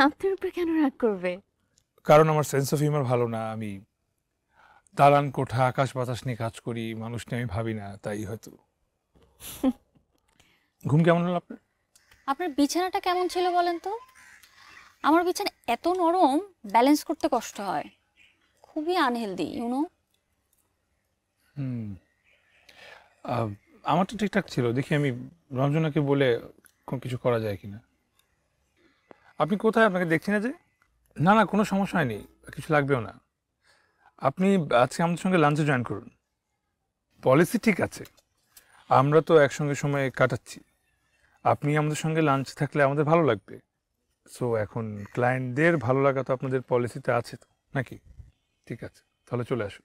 আপনার উপর কেন রাগ করবে? কারণ আমার সেন্স অফ হিউমার ভালো না। আমি দালান কোঠা আকাশ বাতাস নিয়ে কাজ করি, মানুষ নিয়ে আমি ভাবি না, তাই হয়তো। ঘুম কেমন হলো আপনার? আপনার বিছানাটা কেমন ছিল বলেন তো? আমার বিছানা এত নরম, ব্যালেন্স করতে কষ্ট হয়। খুবই আনহেলদি, হুম। আহ, আমার তো ঠিকঠাক ছিল, দেখি আমি রঞ্জনাকে বলে কোন কিছু করা যায় কিনা। আপনি কোথায়? আপনাকে দেখছি না যে। না না, কোনো সমস্যা হয়নি, কিছু লাগবেও না। আপনি আজকে আমাদের সঙ্গে লাঞ্চে জয়েন করুন। পলিসি ঠিক আছে, আমরা তো একসঙ্গে সময় কাটাচ্ছি। আপনি আমাদের সঙ্গে লাঞ্চ থাকলে আমাদের ভালো লাগবে। সো এখন ক্লায়েন্টদের ভালো লাগা তো আপনাদের পলিসিতে আছে তো, নাকি? ঠিক আছে, তাহলে চলে আসুন।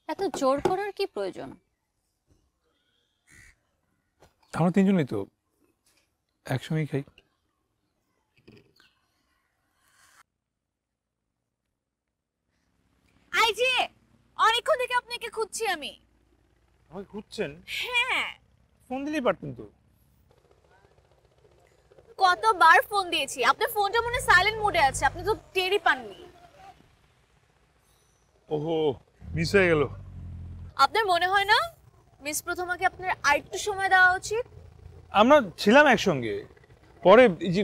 এত জোর করার কি প্রয়োজন? আমরা তিনজনই তো একসঙ্গেই খাই। আই যে অনেকক্ষণ থেকে আপনাকে খুঁজছি আমি। আমাকে খুঁজছেন? হ্যাঁ, ফোন দিলেই পারতেন তো। কতবার ফোন দিয়েছি, আপনার ফোনটা মনে সাইলেন্ট মোডে আছে, আপনি তো টেরই পাননি। ওহো, মিস হয়ে গেল। আপনার মনে হয় না মিস প্রথমাকে আপনার আরেকটু সময় দেওয়া উচিত? আমরা ছিলাম একসঙ্গে, পরে এই যে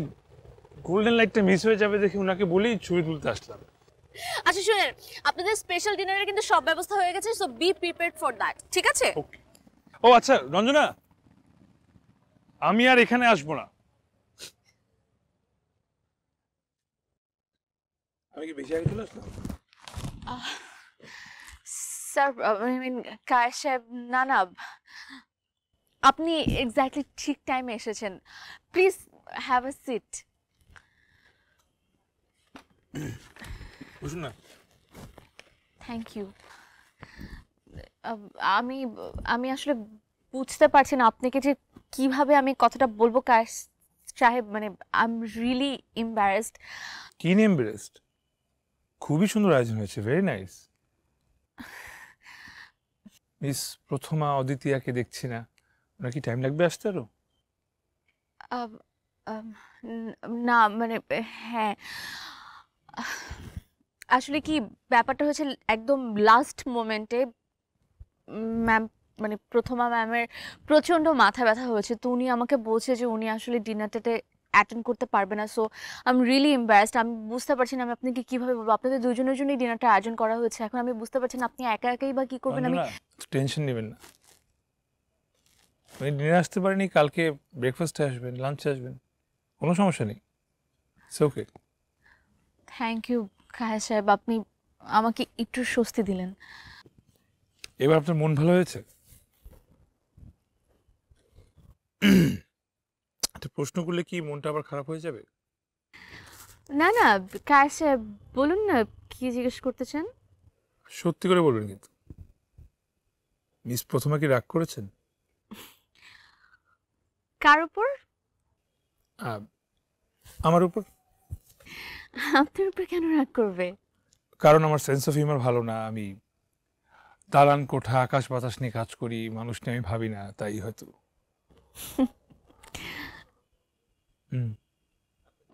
গোল্ডেন লাইটটা মিস হয়ে যাবে দেখে ওনাকে বলেই ছবি তুলতে আসলাম। আচ্ছা শুনেন, আপনাদের স্পেশাল ডিনারের কিন্তু সব ব্যবস্থা হয়ে গেছে, so be prepared for that, ঠিক আছে? ওকে। ও আচ্ছা রঞ্জনা, আমি আর এখানে আসবো না। আমি কি বেশি আগে চলে আসলাম? Sir, I mean Kayes saheb, না না, আপনি এক্স্যাক্টলি ঠিক টাইমে এসেছেন। Please have a seat. বুঝুন না। Thank you. আমি আমি আসলে বুঝতে পারছি না আপনাকে যে কিভাবে আমি কথাটা বলবো কায়েস সাহেব, মানে আই এম রিয়েলি এম্বারেসড। কি নেম বেরেস্ট? খুবই সুন্দর আয়োজন হয়েছে, ভেরি নাইস। মিস প্রথমা অদ্বিতীয়াকে দেখছি না, ওনার কি টাইম লাগবে আসতে আরো? না মানে, হ্যাঁ, আসলে কি ব্যাপারটা হচ্ছে, একদম লাস্ট মোমেন্টে ম্যাম, মানে প্রথমা ম্যামের প্রচন্ড মাথা ব্যথা হয়েছে, তো উনি আমাকে বলছে যে উনি আসলে ডিনারটাতে অ্যাটেন্ড করতে পারবে না। So I am really embarrassed. আমি বুঝতে পারছি না আমি আপনাকে কিভাবে বলবো। আপনাদের দুজনের জন্যই ডিনারটা আয়োজন করা হয়েছে, এখন আমি বুঝতে পারছি না আপনি একা একাই বা কি করবেন। আমি রঞ্জনা, টেনশন নেবেন না। উনি ডিনার আসতে পারেনি, কালকে ব্রেকফাস্টে আসবেন, লাঞ্চে আসবেন, কোনো সমস্যা নেই। It's okay. থ্যাংক ইউ খায়া সাহেব, আপনি আমাকে একটু স্বস্তি দিলেন। এবার আপনার মন ভালো হয়েছে? একটা প্রশ্ন করলে কি মনটা আবার খারাপ হয়ে যাবে? না না, খায়া সাহেব বলুন না, কি জিজ্ঞেস করতে চান? সত্যি করে বলবেন কিন্তু। মিস প্রথমা কি রাগ করেছেন? কার উপর? আহ, আমার উপর। আপনার উপর কেন রাগ করবে? কারণ আমার সেন্স অফ হিউমার ভালো না। আমি দালান কোঠা আকাশ বাতাস নিয়ে কাজ করি, মানুষ নিয়ে আমি ভাবি না, তাই হয়তো। হুম।